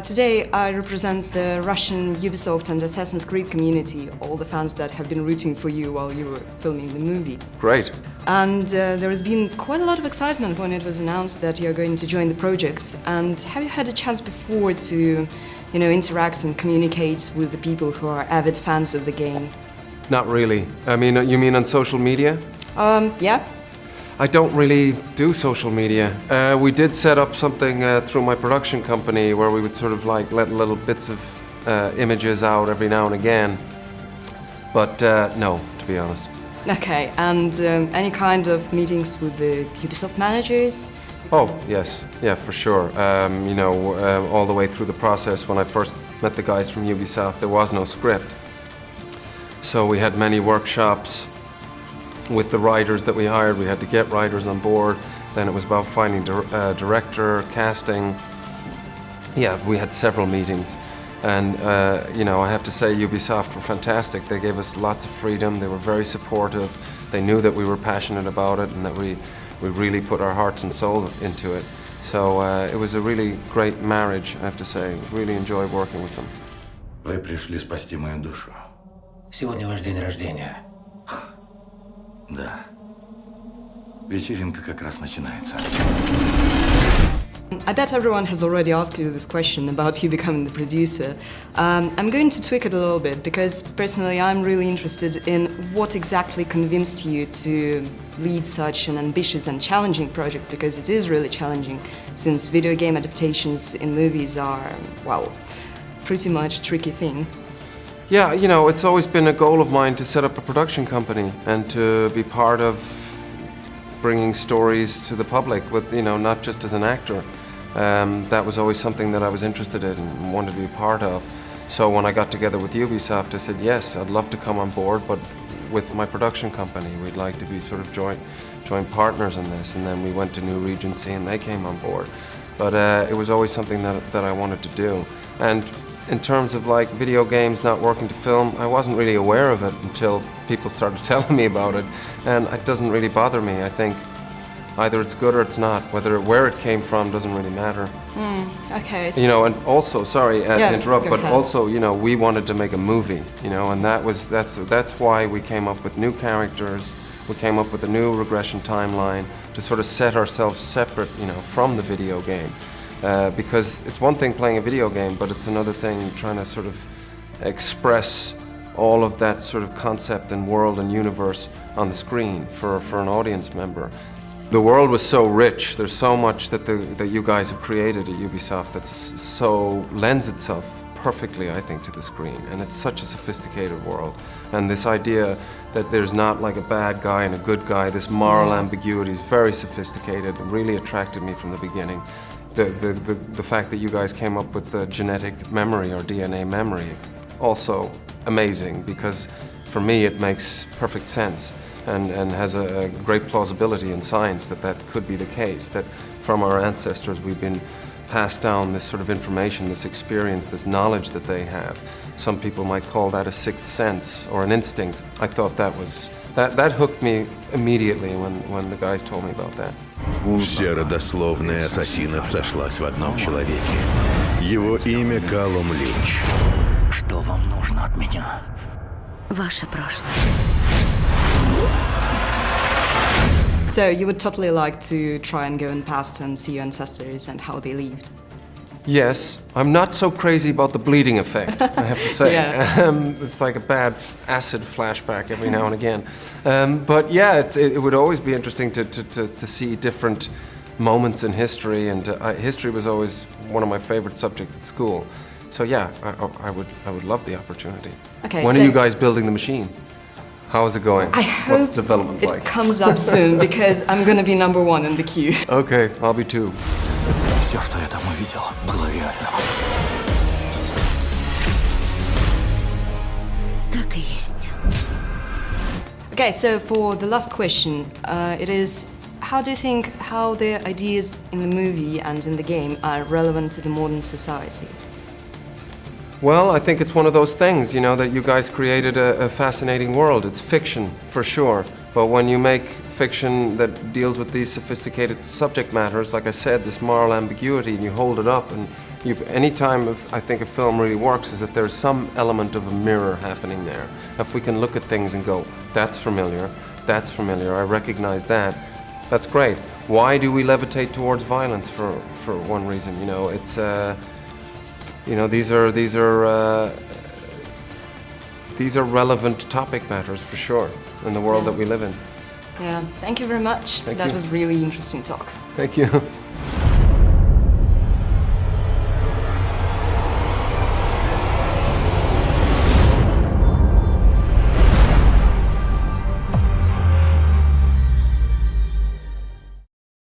Today I represent the Russian Ubisoft and Assassin's Creed community, all the fans that have been rooting for you while you were filming the movie. Great. And there has been quite a lot of excitement when it was announced that you're going to join the project. And have you had a chance before to, interact and communicate with the people who are avid fans of the game? Not really. I mean, you mean on social media? Yeah. I don't really do social media. We did set up something through my production company where we would sort of like let little bits of images out every now and again. But no, to be honest. Okay, and any kind of meetings with the Ubisoft managers? Oh, yes. Yeah, for sure. All the way through the process, when I first met the guys from Ubisoft, there was no script. So we had many workshops with the writers that we hired. We had to get writers on board. Then it was about finding director, casting. Yeah, we had several meetings. And, I have to say Ubisoft were fantastic. They gave us lots of freedom. They were very supportive. They knew that we were passionate about it and that we really put our hearts and soul into it. So it was a really great marriage, I have to say. Really enjoyed working with them. Вы пришли спасти мою душу. Сегодня ваш день рождения. Да. Вечеринка как раз начинается. I bet everyone has already asked you this question about you becoming the producer. I'm going to tweak it a little bit because personally I'm really interested in what exactly convinced you to lead such an ambitious and challenging project, because it is really challenging since video game adaptations in movies are, well, pretty much a tricky thing. Yeah, it's always been a goal of mine to set up a production company and to be part of bringing stories to the public with, not just as an actor. That was always something that I was interested in and wanted to be part of. So when I got together with Ubisoft, I said, yes, I'd love to come on board, but with my production company, we'd like to be sort of joint partners in this. And then we went to New Regency and they came on board. But it was always something that I wanted to do. And in terms of like video games not working to film, I wasn't really aware of it until people started telling me about it, and it doesn't really bother me. I think either it's good or it's not. Where it came from doesn't really matter. Okay. And also, sorry to interrupt, but ahead. also, we wanted to make a movie, and that's why we came up with new characters. We came up with a new regression timeline to sort of set ourselves separate, from the video game. Because it's one thing playing a video game, but it's another thing trying to sort of express all of that sort of concept and world and universe on the screen for an audience member. The world was so rich. There's so much that you guys have created at Ubisoft that so lends itself perfectly, I think, to the screen. And it's such a sophisticated world. And this idea that there's not like a bad guy and a good guy, this moral ambiguity is very sophisticated and really attracted me from the beginning. The fact that you guys came up with the genetic memory or DNA memory, also amazing, because for me it makes perfect sense and has a great plausibility in science that could be the case, that from our ancestors we've been passed down this sort of information, this experience, this knowledge that they have. Some people might call that a sixth sense or an instinct. I thought that hooked me immediately when the guys told me about that. Вся родословная ассасинов сошлась в одном человеке. Его имя Каллум Линч. Что вам нужно от меня? Ваше прошлое. So you would totally like to try and go in the past and see your ancestors and how they lived? Yes, I'm not so crazy about the bleeding effect, I have to say. It's like a bad acid flashback every now and again. But yeah, it would always be interesting to see different moments in history, and history was always one of my favorite subjects at school. So yeah, I would love the opportunity. Okay, when so are you guys building the machine? How is it going? I hope What's development it like? comes up soon, because I'm gonna be number one in the queue. Okay, I'll be too. Все, что я там увидел, было реальным. Так и есть. Okay, so for the last question, it is, how do you think how the ideas in the movie and in the game are relevant to the modern society? Well, I think it's one of those things, that you guys created a fascinating world. It's fiction, for sure. But when you make fiction that deals with these sophisticated subject matters, like I said, this moral ambiguity, and you hold it up and Anytime I think a film really works is if there's some element of a mirror happening there. If we can look at things and go, that's familiar, I recognize that, that's great. Why do we levitate towards violence for one reason? You know, it's, you know, these are relevant topic matters for sure in the world that we live in. Yeah, thank you very much. Thank that you. was really interesting talk. Thank you.